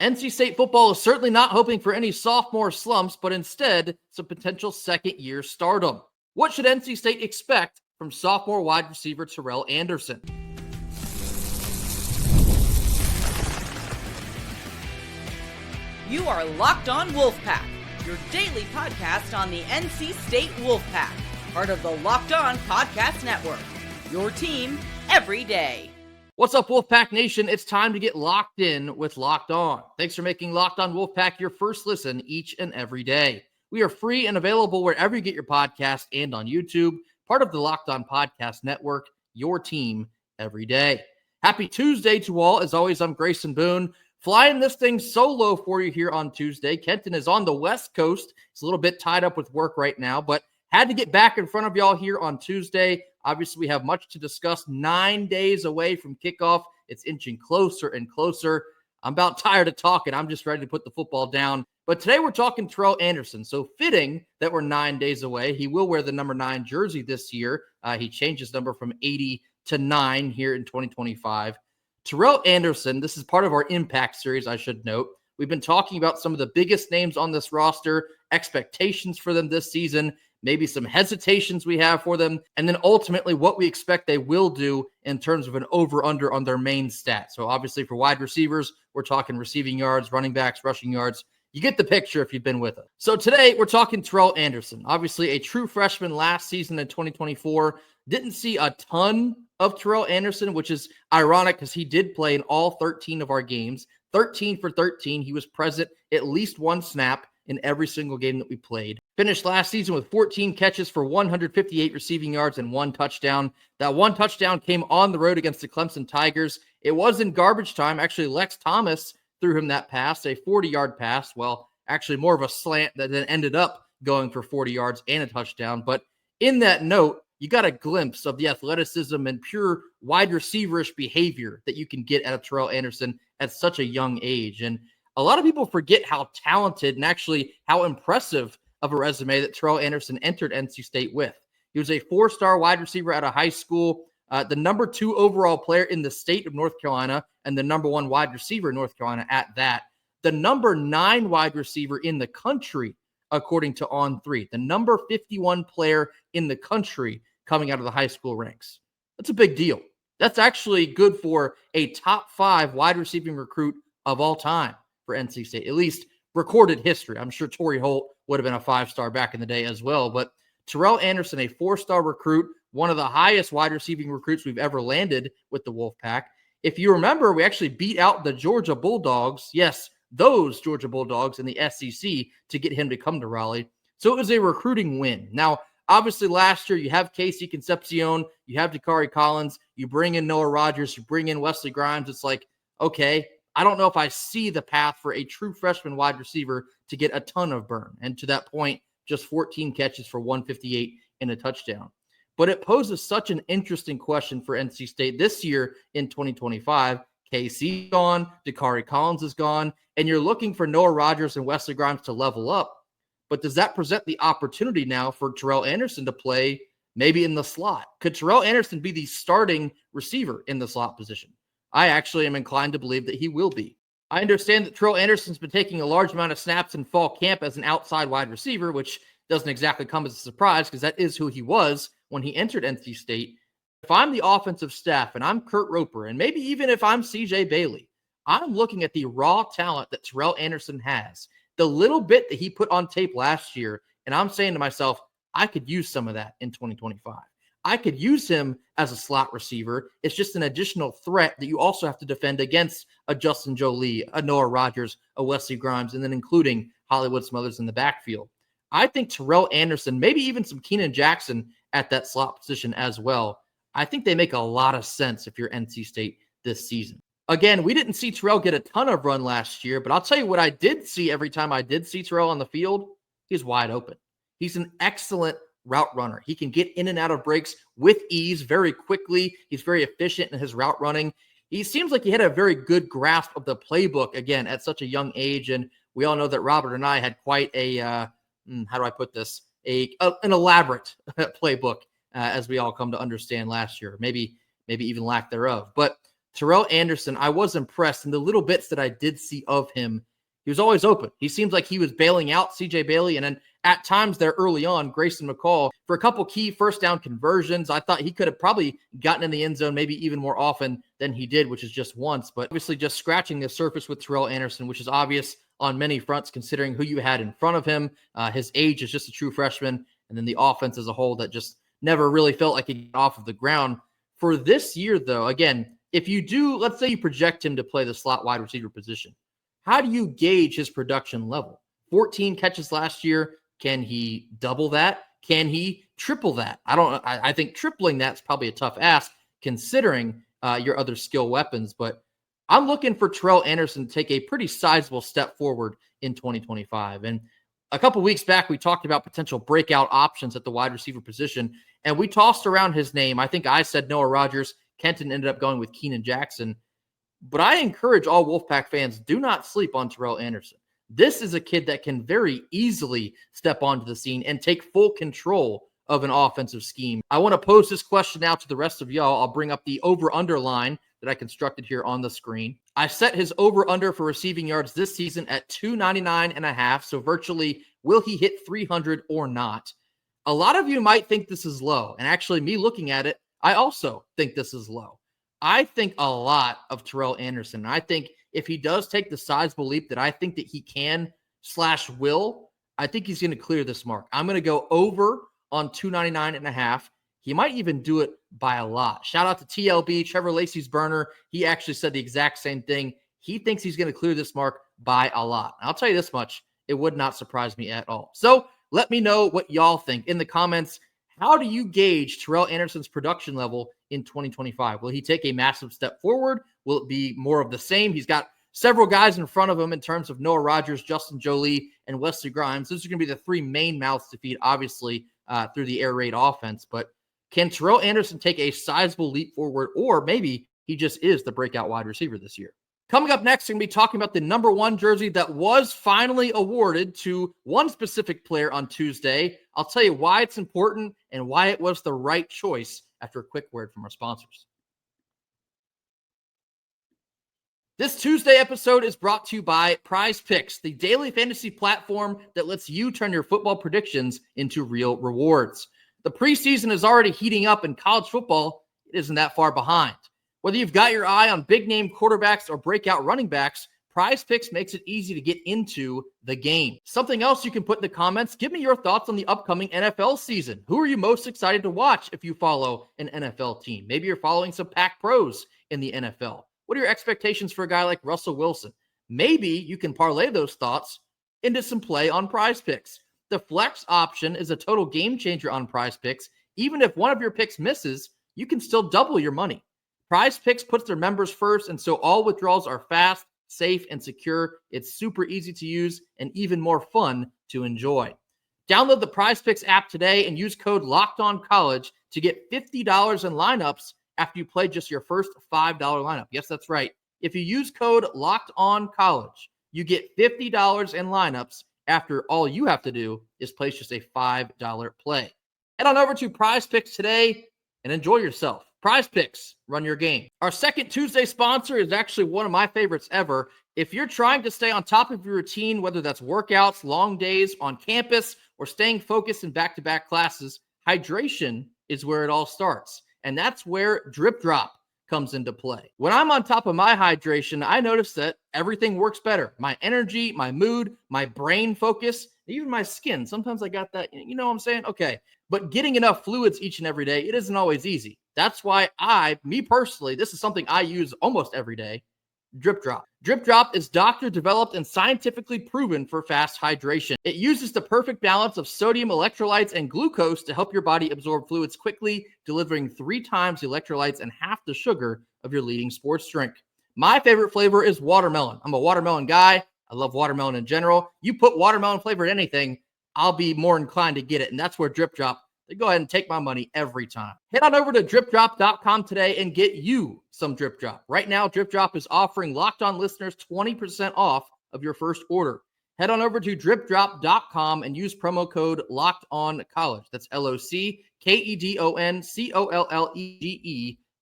NC State football is certainly not hoping for any sophomore slumps, but instead some potential second-year stardom. What should NC State expect from sophomore wide receiver Terrell Anderson? You are Locked On Wolfpack, your daily podcast on the NC State Wolfpack, part of the Locked On Podcast Network, your team every day. What's up, Wolfpack Nation? It's time to get locked in with Locked On. Thanks for making Locked On Wolfpack your first listen each and every day. We are free and available wherever you get your podcast and on YouTube, part of the Locked On Podcast Network, your team every day. Happy Tuesday to all. As always, I'm Grayson Boone, flying this thing solo for you here on Tuesday. Kenton is on the West Coast. He's a little bit tied up with work right now, but had to get back in front of y'all here on Tuesday. Obviously, we have much to discuss. 9 days away from kickoff. It's inching closer and closer. I'm about tired of talking. I'm just ready to put the football down. But today we're talking Terrell Anderson. So fitting that we're 9 days away. He will wear the number 9 jersey this year. He changed his number from 80 to 9 here in 2025. Terrell Anderson, this is part of our Impact series, I should note. We've been talking about some of the biggest names on this roster, expectations for them this season, maybe some hesitations we have for them, and then ultimately what we expect they will do in terms of an over-under on their main stats. So obviously for wide receivers, we're talking receiving yards, running backs, rushing yards. You get the picture if you've been with us. So today we're talking Terrell Anderson, obviously a true freshman last season in 2024. Didn't see a ton of Terrell Anderson, which is ironic because he did play in all 13 of our games. 13 for 13. He was present at least one snap in every single game that we played. Finished last season with 14 catches for 158 receiving yards and 1 touchdown. That 1 touchdown came on the road against the Clemson Tigers. It was in garbage time. Actually, Lex Thomas threw him that pass, a 40-yard pass. Well, actually more of a slant that then ended up going for 40 yards and a touchdown. But in that note, you got a glimpse of the athleticism and pure wide receiverish behavior that you can get out of Terrell Anderson at such a young age. And a lot of people forget how talented and actually how impressive of a resume that Terrell Anderson entered NC State with. He was a 4-star wide receiver out of high school, the number 2 overall player in the state of North Carolina, and the number 1 wide receiver in North Carolina at that. The number 9 wide receiver in the country, according to On3. The number 51 player in the country coming out of the high school ranks. That's a big deal. That's actually good for a top 5 wide receiving recruit of all time for NC State, at least recorded history. I'm sure Torrey Holt would have been a 5-star back in the day as well, but Terrell Anderson, a 4-star recruit, one of the highest wide receiving recruits we've ever landed with the Wolfpack. If you remember, we actually beat out the Georgia Bulldogs. Yes, those Georgia Bulldogs in the SEC to get him to come to Raleigh. So it was a recruiting win. Now, obviously last year you have Casey Concepcion, you have Dakari Collins, you bring in Noah Rogers, you bring in Wesley Grimes. It's like, okay, I don't know if I see the path for a true freshman wide receiver to get a ton of burn. And to that point, just 14 catches for 158 and a touchdown. But it poses such an interesting question for NC State this year in 2025. KC gone, Dakari Collins is gone, and you're looking for Noah Rogers and Wesley Grimes to level up. But does that present the opportunity now for Terrell Anderson to play maybe in the slot? Could Terrell Anderson be the starting receiver in the slot position? I actually am inclined to believe that he will be. I understand that Terrell Anderson's been taking a large amount of snaps in fall camp as an outside wide receiver, which doesn't exactly come as a surprise because that is who he was when he entered NC State. If I'm the offensive staff and I'm Kurt Roper, and maybe even if I'm CJ Bailey, I'm looking at the raw talent that Terrell Anderson has, the little bit that he put on tape last year, and I'm saying to myself, I could use some of that in 2025. I could use him as a slot receiver. It's just an additional threat that you also have to defend against a Justin Jolie, a Noah Rogers, a Wesley Grimes, and then including Hollywood Smothers in the backfield. I think Terrell Anderson, maybe even some Keenan Jackson at that slot position as well. I think they make a lot of sense if you're NC State this season. Again, we didn't see Terrell get a ton of run last year, but I'll tell you what I did see every time I did see Terrell on the field. He's wide open. He's an excellent route runner. He can get in and out of breaks with ease very quickly. He's very efficient in his route running. He seems like he had a very good grasp of the playbook, again, at such a young age. And we all know that Robert and I had quite a, how do I put this, an elaborate playbook, as we all come to understand last year, maybe even lack thereof. But Terrell Anderson, I was impressed in the little bits that I did see of him. He was always open. He seems like he was bailing out CJ Bailey, and then at times there early on, Grayson McCall for a couple key first down conversions. I thought he could have probably gotten in the end zone maybe even more often than he did, which is just once. But obviously just scratching the surface with Terrell Anderson, which is obvious on many fronts considering who you had in front of him. His age is just a true freshman, and then the offense as a whole that just never really felt like he got off of the ground. For this year, though, again, if you do, let's say you project him to play the slot wide receiver position, how do you gauge his production level? 14 catches last year. Can he double that? Can he triple that? I think tripling that's probably a tough ask considering your other skill weapons, but I'm looking for Terrell Anderson to take a pretty sizable step forward in 2025. And a couple weeks back, we talked about potential breakout options at the wide receiver position, and we tossed around his name. I think I said Noah Rogers. Kenton ended up going with Keenan Jackson. But I encourage all Wolfpack fans, do not sleep on Terrell Anderson. This is a kid that can very easily step onto the scene and take full control of an offensive scheme. I want to pose this question out to the rest of y'all. I'll bring up the over-under line that I constructed here on the screen. I set his over-under for receiving yards this season at 299.5, so virtually will he hit 300 or not? A lot of you might think this is low, and actually me looking at it, I also think this is low. I think a lot of Terrell Anderson. I think if he does take the sizable leap that I think that he can/will, I think he's going to clear this mark. I'm going to go over on 299.5. He might even do it by a lot. Shout out to TLB, Trevor Lacey's burner. He actually said the exact same thing. He thinks he's going to clear this mark by a lot. And I'll tell you this much, it would not surprise me at all. So let me know what y'all think in the comments. How do you gauge Terrell Anderson's production level in 2025? Will he take a massive step forward? Will it be more of the same? He's got several guys in front of him in terms of Noah Rogers, Justin Jolie, and Wesley Grimes. Those are going to be the three main mouths to feed, obviously, through the air raid offense. But can Terrell Anderson take a sizable leap forward, or maybe he just is the breakout wide receiver this year? Coming up next, we're going to be talking about the number 1 jersey that was finally awarded to one specific player on Tuesday. I'll tell you why it's important and why it was the right choice after a quick word from our sponsors. This Tuesday episode is brought to you by PrizePicks, the daily fantasy platform that lets you turn your football predictions into real rewards. The preseason is already heating up, and college football isn't that far behind. Whether you've got your eye on big-name quarterbacks or breakout running backs, PrizePicks makes it easy to get into the game. Something else you can put in the comments, give me your thoughts on the upcoming NFL season. Who are you most excited to watch if you follow an NFL team? Maybe you're following some Pac pros in the NFL. What are your expectations for a guy like Russell Wilson? Maybe you can parlay those thoughts into some play on PrizePicks. The flex option is a total game changer on PrizePicks. Even if one of your picks misses, you can still double your money. PrizePicks puts their members first, and so all withdrawals are fast, safe, and secure. It's super easy to use and even more fun to enjoy. Download the PrizePicks app today and use code LOCKEDONCollege to get $50 in lineups after you play just your first $5 lineup. Yes, that's right. If you use code LOCKEDONCollege, you get $50 in lineups after all you have to do is place just a $5 play. Head on over to PrizePicks today and enjoy yourself. PrizePicks, run your game. Our second Tuesday sponsor is actually one of my favorites ever. If you're trying to stay on top of your routine, whether that's workouts, long days on campus, or staying focused in back-to-back classes, hydration is where it all starts. And that's where DripDrop comes into play. When I'm on top of my hydration, I notice that everything works better. My energy, my mood, my brain focus, even my skin. Sometimes I got that, you know what I'm saying? Okay. But getting enough fluids each and every day, it isn't always easy. That's why me personally, this is something I use almost every day, DripDrop. DripDrop is doctor-developed and scientifically proven for fast hydration. It uses the perfect balance of sodium, electrolytes, and glucose to help your body absorb fluids quickly, delivering 3 times the electrolytes and half the sugar of your leading sports drink. My favorite flavor is watermelon. I'm a watermelon guy. I love watermelon in general. You put watermelon flavor in anything, I'll be more inclined to get it. And that's where DripDrop, they go ahead and take my money every time. Head on over to DripDrop.com today and get you some DripDrop. Right now, DripDrop is offering Locked On listeners 20% off of your first order. Head on over to DripDrop.com and use promo code LOCKEDONCollege. That's LOCKEDONCOLLEGE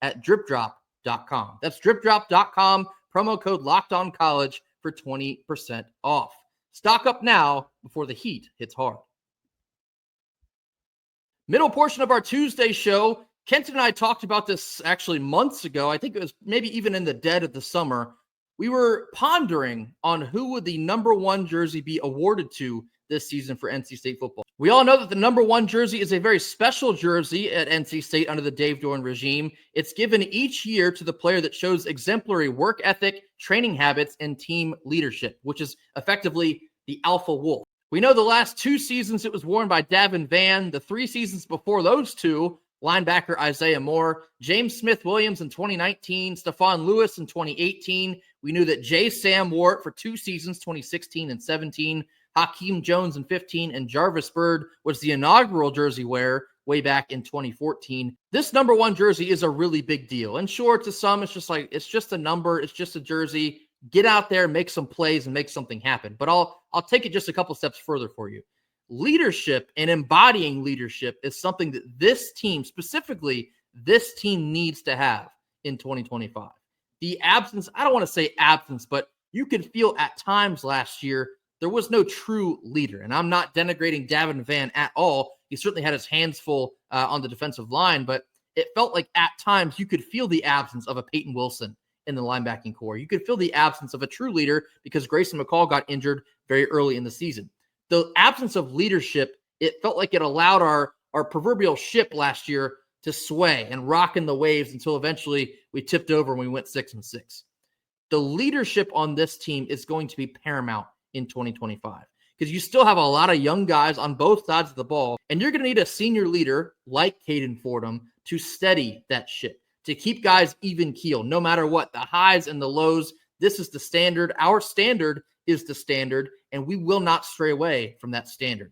at DripDrop DripDrop.com. That's DripDrop.com, promo code LockedOnCollege for 20% off. Stock up now before the heat hits hard. Middle portion of our Tuesday show, Kenton and I talked about this actually months ago. I think it was maybe even in the dead of the summer. We were pondering on who would the number one jersey be awarded to this season for NC State football. We all know that the number one jersey is a very special jersey at NC State under the Dave Doeren regime. It's given each year to the player that shows exemplary work ethic, training habits, and team leadership, which is effectively the alpha wolf. We know the last 2 seasons it was worn by Davin Vann. The 3 seasons before those 2, linebacker Isaiah Moore, James Smith-Williams in 2019, Stephon Lewis in 2018. We knew that Jay Sam wore it for 2 seasons, 2016 and 17. Hakeem Jones in 15, and Jarvis Byrd was the inaugural jersey wearer way back in 2014. This number one jersey is a really big deal. And sure, to some, it's just a number. It's just a jersey. Get out there, make some plays, and make something happen. But I'll take it just a couple steps further for you. Leadership and embodying leadership is something that this team, specifically this team, needs to have in 2025. The absence, I don't want to say absence, but you could feel at times last year there was no true leader. And I'm not denigrating Davin Vann at all. He certainly had his hands full on the defensive line, but it felt like at times you could feel the absence of a Peyton Wilson in the linebacking core. You could feel the absence of a true leader because Grayson McCall got injured very early in the season. The absence of leadership, it felt like it allowed our proverbial ship last year to sway and rock in the waves until eventually we tipped over and we went 6-6. The leadership on this team is going to be paramount in 2025 because you still have a lot of young guys on both sides of the ball, and you're going to need a senior leader like Caden Fordham to steady that ship, to keep guys even keel, no matter what, the highs and the lows. This is the standard. Our standard is the standard, and we will not stray away from that standard.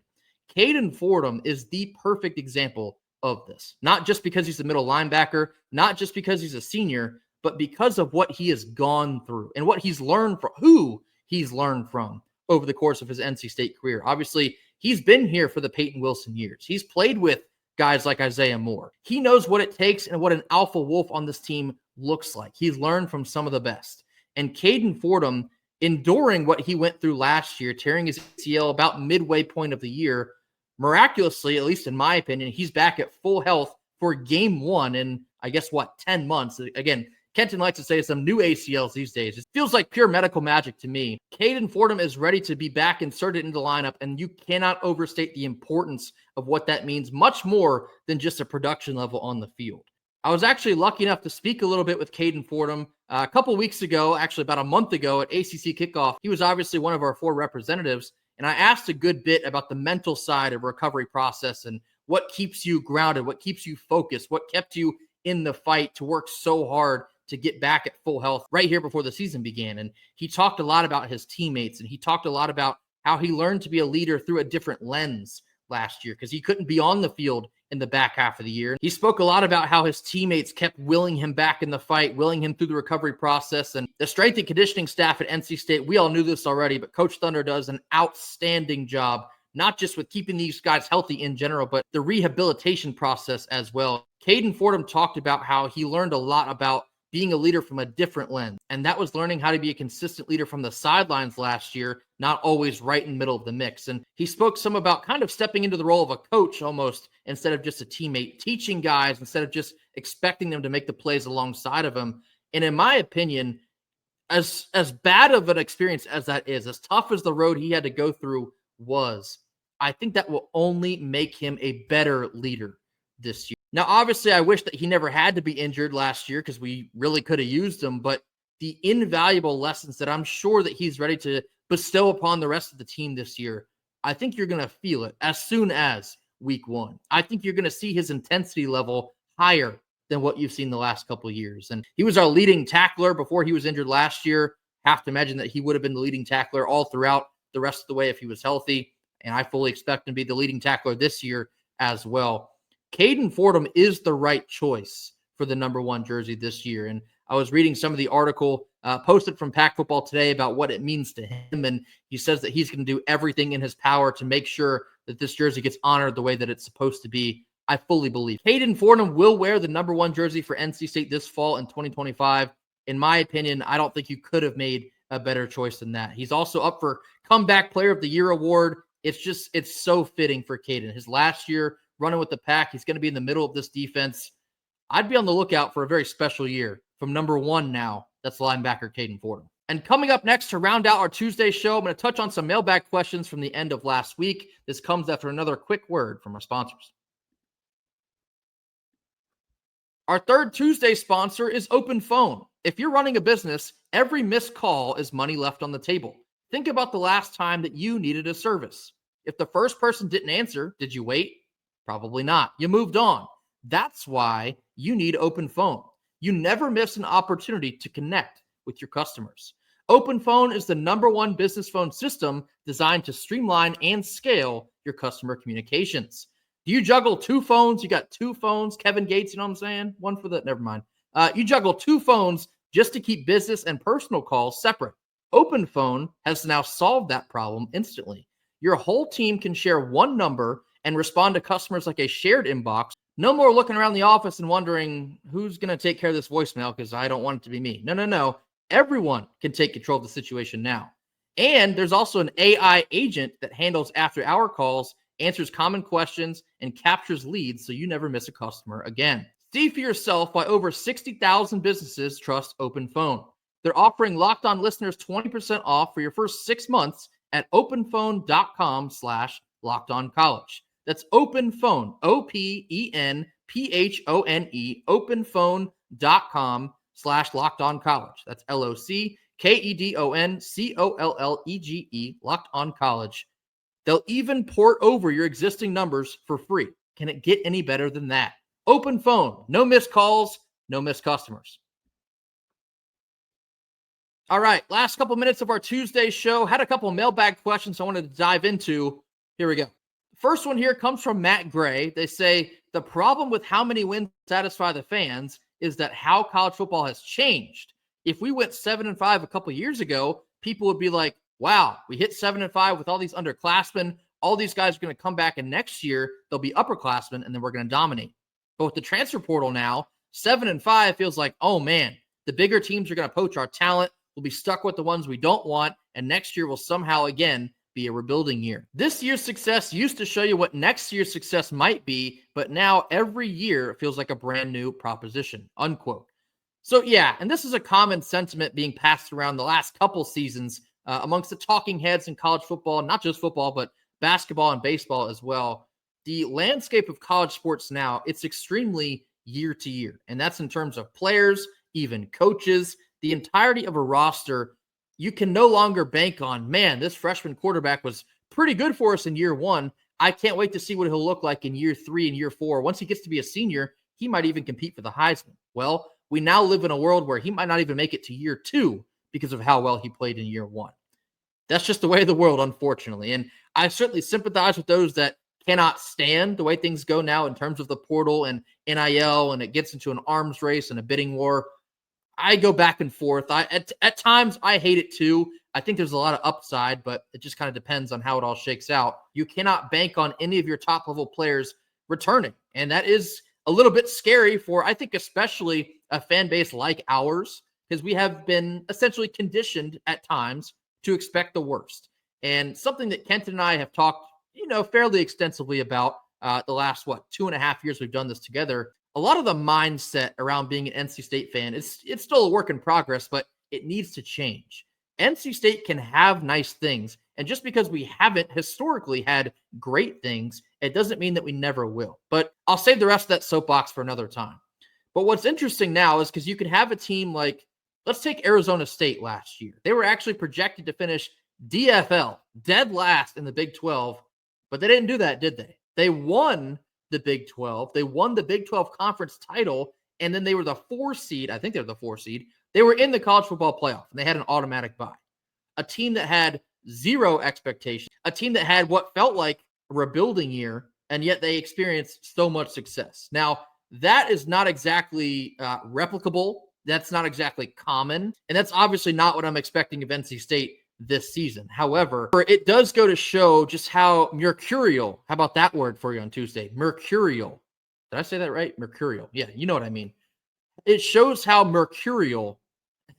Caden Fordham is the perfect example of this, not just because he's a middle linebacker, not just because he's a senior, but because of what he has gone through and what he's learned from, who he's learned from over the course of his NC State career. Obviously, he's been here for the Peyton Wilson years. He's played with guys like Isaiah Moore. He knows what it takes and what an alpha wolf on this team looks like. He's learned from some of the best. And Caden Fordham, enduring what he went through last year, tearing his ACL about midway point of the year, miraculously, at least in my opinion, he's back at full health for game 1 in, 10 months. Again, Kenton likes to say some new ACLs these days. It feels like pure medical magic to me. Caden Fordham is ready to be back inserted into the lineup, and you cannot overstate the importance of what that means, much more than just a production level on the field. I was actually lucky enough to speak a little bit with Caden Fordham a couple weeks ago, actually about a month ago at ACC Kickoff. He was obviously one of our 4 representatives, and I asked a good bit about the mental side of recovery process and what keeps you grounded, what keeps you focused, what kept you in the fight to work so hard to get back at full health right here before the season began. And he talked a lot about his teammates, and he talked a lot about how he learned to be a leader through a different lens last year because he couldn't be on the field in the back half of the year. He spoke a lot about how his teammates kept willing him back in the fight, willing him through the recovery process. And the strength and conditioning staff at NC State, we all knew this already, but Coach Thunder does an outstanding job, not just with keeping these guys healthy in general, but the rehabilitation process as well. Caden Fordham talked about how he learned a lot about being a leader from a different lens. And that was learning how to be a consistent leader from the sidelines last year, not always right in the middle of the mix. And he spoke some about kind of stepping into the role of a coach almost instead of just a teammate, teaching guys instead of just expecting them to make the plays alongside of him. And in my opinion, as bad of an experience as that is, as tough as the road he had to go through was, I think that will only make him a better leader this year. Now, obviously, I wish that he never had to be injured last year because we really could have used him, but the invaluable lessons that I'm sure that he's ready to bestow upon the rest of the team this year, I think you're going to feel it as soon as week 1. I think you're going to see his intensity level higher than what you've seen the last couple of years. And he was our leading tackler before he was injured last year. Have to imagine that he would have been the leading tackler all throughout the rest of the way if he was healthy. And I fully expect him to be the leading tackler this year as well. Caden Fordham is the right choice for the number 1 jersey this year. And I was reading some of the article posted from Pack Football today about what it means to him. And he says that he's going to do everything in his power to make sure that this jersey gets honored the way that it's supposed to be. I fully believe. Caden Fordham will wear the number 1 jersey for NC State this fall in 2025. In my opinion, I don't think you could have made a better choice than that. He's also up for Comeback Player of the Year award. It's so fitting for Caden. His last year running with the pack, he's going to be in the middle of this defense. I'd be on the lookout for a very special year from number 1 now. That's linebacker Caden Fordham. And coming up next to round out our Tuesday show, I'm going to touch on some mailbag questions from the end of last week. This comes after another quick word from our sponsors. Our third Tuesday sponsor is OpenPhone. If you're running a business, every missed call is money left on the table. Think about the last time that you needed a service. If the first person didn't answer, did you wait? Probably not. You moved on. That's why you need OpenPhone. You never miss an opportunity to connect with your customers. OpenPhone is the number 1 business phone system designed to streamline and scale your customer communications. Do you juggle 2 phones? You got 2 phones, Kevin Gates, you know what I'm saying? One for the, never mind. You juggle 2 phones just to keep business and personal calls separate. OpenPhone has now solved that problem instantly. Your whole team can share one number and respond to customers like a shared inbox. No more looking around the office and wondering who's going to take care of this voicemail because I don't want it to be me. No. Everyone can take control of the situation now. And there's also an AI agent that handles after-hour calls, answers common questions, and captures leads so you never miss a customer again. See for yourself why over 60,000 businesses trust OpenPhone. They're offering Locked On listeners 20% off for your first 6 months at openphone.com/LockedOnCollege. That's OpenPhone, OpenPhone, openphone.com/LockedOnCollege. That's LOCKEDONCOLLEGE, Locked On College. They'll even port over your existing numbers for free. Can it get any better than that? OpenPhone, no missed calls, no missed customers. All right, last couple minutes of our Tuesday show. Had a couple mailbag questions I wanted to dive into. Here we go. First one here comes from Matt Gray. They say, the problem with how many wins satisfy the fans is that how college football has changed. If we went 7-5 a couple years ago, people would be like, wow, we hit 7-5 with all these underclassmen. All these guys are going to come back, and next year they'll be upperclassmen, and then we're going to dominate. But with the transfer portal now, 7-5 feels like, oh man, the bigger teams are going to poach our talent. We'll be stuck with the ones we don't want, and next year will somehow again be a rebuilding year. This year's success used to show you what next year's success might be, but now every year feels like a brand new proposition, unquote. So yeah, and this is a common sentiment being passed around the last couple seasons amongst the talking heads in college football, not just football, but basketball and baseball as well. The landscape of college sports now, it's extremely year to year, and that's in terms of players, even coaches, the entirety of a roster. You can no longer bank on, man, this freshman quarterback was pretty good for us in year 1. I can't wait to see what he'll look like in year 3 and year 4. Once he gets to be a senior, he might even compete for the Heisman. Well, we now live in a world where he might not even make it to year 2 because of how well he played in year 1. That's just the way of the world, unfortunately. And I certainly sympathize with those that cannot stand the way things go now in terms of the portal and NIL, and it gets into an arms race and a bidding war. I go back and forth. At times, I hate it too. I think there's a lot of upside, but it just kind of depends on how it all shakes out. You cannot bank on any of your top-level players returning, and that is a little bit scary for, I think, especially a fan base like ours, because we have been essentially conditioned at times to expect the worst. And something that Kenton and I have talked, fairly extensively about the last, 2.5 years we've done this together. A lot of the mindset around being an NC State fan, it's still a work in progress, but it needs to change. NC State can have nice things, and just because we haven't historically had great things, it doesn't mean that we never will. But I'll save the rest of that soapbox for another time. But what's interesting now is because you could have a team like, let's take Arizona State last year. They were actually projected to finish DFL, dead last in the Big 12, but they didn't do that, did they? They won the Big 12. They won the Big 12 conference title, and then they were the 4 seed. I think they were the 4 seed. They were in the college football playoff, and they had an automatic bye. A team that had zero expectation, a team that had what felt like a rebuilding year, and yet they experienced so much success. Now, that is not exactly replicable. That's not exactly common, and that's obviously not what I'm expecting of NC State this season. However, it does go to show just how mercurial, how about that word for you on Tuesday? Mercurial Did I say that right? Mercurial. Yeah, you know what I mean. It shows how mercurial,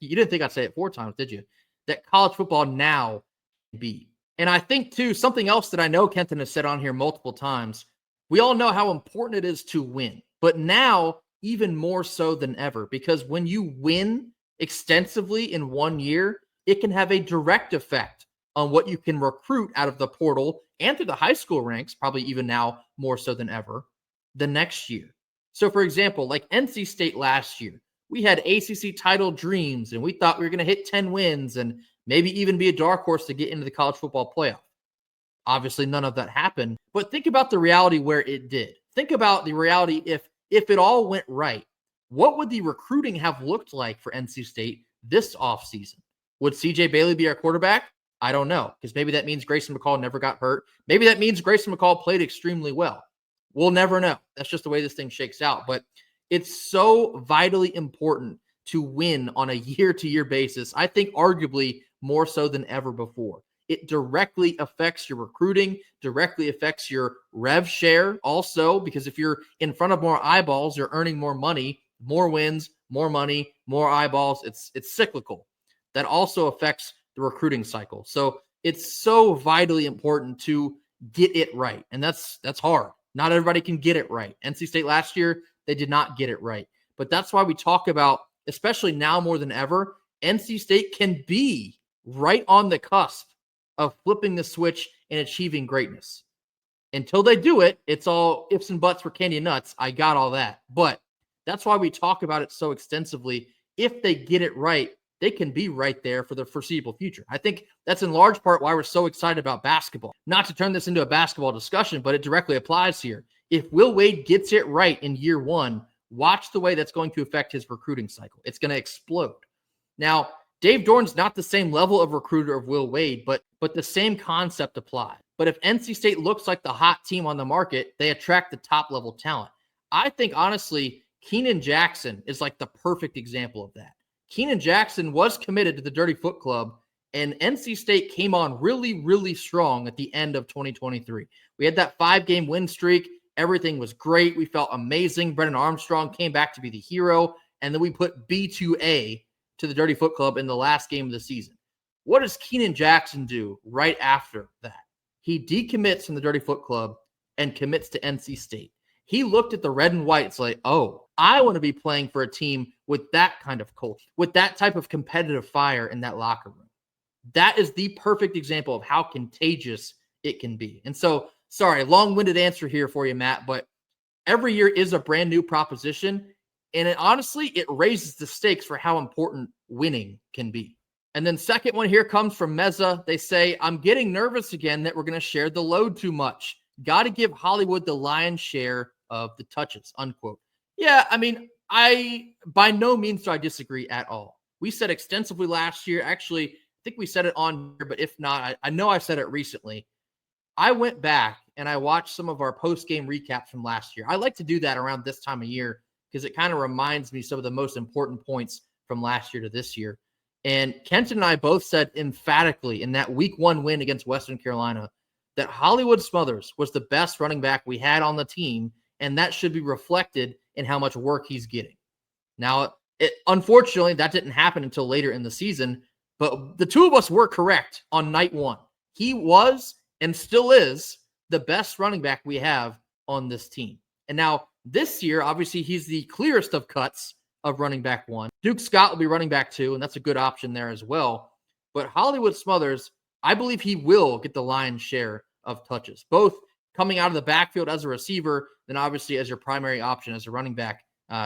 you didn't think I'd say it 4 times, did you? That college football now can be. And I think, too, something else that I know Kenton has said on here multiple times, we all know how important it is to win. But now, even more so than ever, because when you win extensively in 1 year, it can have a direct effect on what you can recruit out of the portal and through the high school ranks, probably even now more so than ever, the next year. So, for example, like NC State last year, we had ACC title dreams, and we thought we were going to hit 10 wins and maybe even be a dark horse to get into the college football playoff. Obviously, none of that happened. But think about the reality where it did. Think about the reality if it all went right. What would the recruiting have looked like for NC State this offseason? Would CJ Bailey be our quarterback? I don't know, because maybe that means Grayson McCall never got hurt. Maybe that means Grayson McCall played extremely well. We'll never know. That's just the way this thing shakes out. But it's so vitally important to win on a year-to-year basis. I think arguably more so than ever before. It directly affects your recruiting, directly affects your rev share also, because if you're in front of more eyeballs, you're earning more money, more wins, more money, more eyeballs. It's cyclical. That also affects the recruiting cycle. So it's so vitally important to get it right. And that's hard. Not everybody can get it right. NC State last year, they did not get it right. But that's why we talk about, especially now more than ever, NC State can be right on the cusp of flipping the switch and achieving greatness. Until they do it, it's all ifs and buts for candy and nuts. I got all that. But that's why we talk about it so extensively. If they get it right, they can be right there for the foreseeable future. I think that's in large part why we're so excited about basketball. Not to turn this into a basketball discussion, but it directly applies here. If Will Wade gets it right in year 1, watch the way that's going to affect his recruiting cycle. It's going to explode. Now, Dave Dorn's not the same level of recruiter of Will Wade, but the same concept applies. But if NC State looks like the hot team on the market, they attract the top level talent. I think, honestly, Keenan Jackson is like the perfect example of that. Keenan Jackson was committed to the Dirty Foot Club, and NC State came on really, really strong at the end of 2023. We had that 5-game win streak. Everything was great. We felt amazing. Brennan Armstrong came back to be the hero, and then we put B2A to the Dirty Foot Club in the last game of the season. What does Keenan Jackson do right after that? He decommits from the Dirty Foot Club and commits to NC State. He looked at the red and whites like, oh, I want to be playing for a team with that kind of culture, with that type of competitive fire in that locker room. That is the perfect example of how contagious it can be. And so, sorry, long-winded answer here for you, Matt, but every year is a brand new proposition. And honestly, it raises the stakes for how important winning can be. And then second one here comes from Meza. They say, I'm getting nervous again that we're going to share the load too much. Got to give Hollywood the lion's share of the touches, unquote. Yeah, I mean, by no means do I disagree at all. We said extensively last year. Actually, I think we said it on here, but if not, I know I said it recently. I went back and I watched some of our post-game recaps from last year. I like to do that around this time of year because it kind of reminds me some of the most important points from last year to this year. And Kenton and I both said emphatically in that week 1 win against Western Carolina that Hollywood Smothers was the best running back we had on the team, and that should be reflected in how much work he's getting. Now, unfortunately, that didn't happen until later in the season, but the two of us were correct on night 1. He was and still is the best running back we have on this team. And now this year, obviously, he's the clearest of cuts of running back 1. Duke Scott will be running back 2, and that's a good option there as well. But Hollywood Smothers, I believe he will get the lion's share of touches, both coming out of the backfield as a receiver, then obviously as your primary option as a running back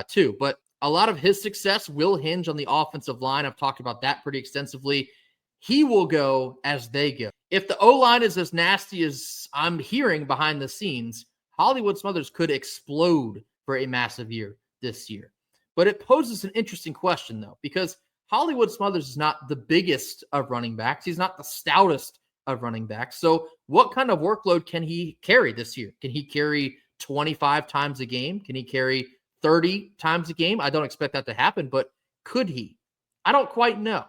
too. But a lot of his success will hinge on the offensive line. I've talked about that pretty extensively. He will go as they go. If the O-line is as nasty as I'm hearing behind the scenes, Hollywood Smothers could explode for a massive year this year. But it poses an interesting question, though, because Hollywood Smothers is not the biggest of running backs. He's not the stoutest of running backs. So what kind of workload can he carry this year? Can he carry 25 times a game? Can he carry 30 times a game? I don't expect that to happen, but could he? I don't quite know.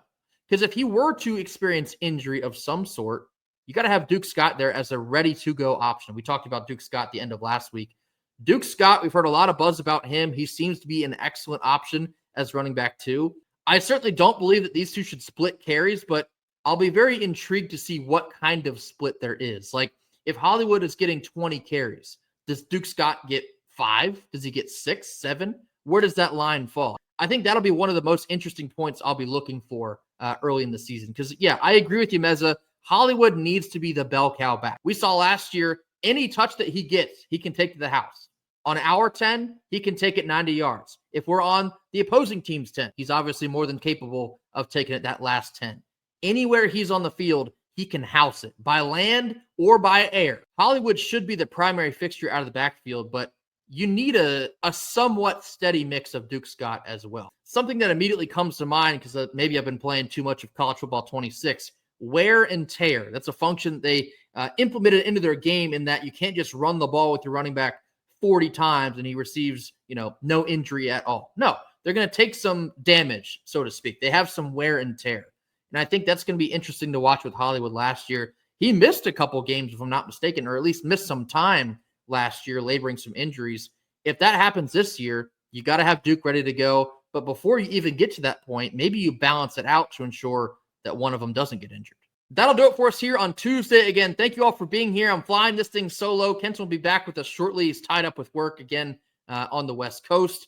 Because if he were to experience injury of some sort, you got to have Duke Scott there as a ready-to-go option. We talked about Duke Scott at the end of last week. Duke Scott, we've heard a lot of buzz about him. He seems to be an excellent option as running back too. I certainly don't believe that these two should split carries, but I'll be very intrigued to see what kind of split there is. Like if Hollywood is getting 20 carries, does Duke Scott get 5? Does he get 6, 7? Where does that line fall? I think that'll be one of the most interesting points I'll be looking for early in the season. Because, yeah, I agree with you, Meza. Hollywood needs to be the bell cow back. We saw last year, any touch that he gets, he can take to the house. On our 10, he can take it 90 yards. If we're on the opposing team's 10, he's obviously more than capable of taking it that last 10. Anywhere he's on the field, he can house it by land or by air. Hollywood should be the primary fixture out of the backfield, but you need a somewhat steady mix of Duke Scott as well. Something that immediately comes to mind, because maybe I've been playing too much of College Football 26, wear and tear. That's a function they implemented into their game, in that you can't just run the ball with your running back 40 times and he receives, no injury at all. No, they're going to take some damage, so to speak. They have some wear and tear. And I think that's going to be interesting to watch with Hollywood last year. He missed a couple games, if I'm not mistaken, or at least missed some time last year, laboring some injuries. If that happens this year, you got to have Duke ready to go. But before you even get to that point, maybe you balance it out to ensure that one of them doesn't get injured. That'll do it for us here on Tuesday. Again, thank you all for being here. I'm flying this thing solo. Kenton will be back with us shortly. He's tied up with work again on the West Coast.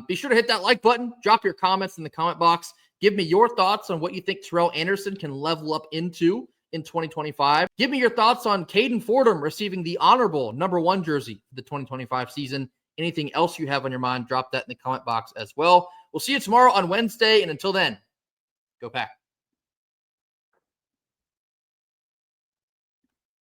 Be sure to hit that like button. Drop your comments in the comment box. Give me your thoughts on what you think Terrell Anderson can level up into in 2025. Give me your thoughts on Caden Fordham receiving the honorable number 1 jersey for the 2025 season. Anything else you have on your mind, drop that in the comment box as well. We'll see you tomorrow on Wednesday. And until then, go Pack.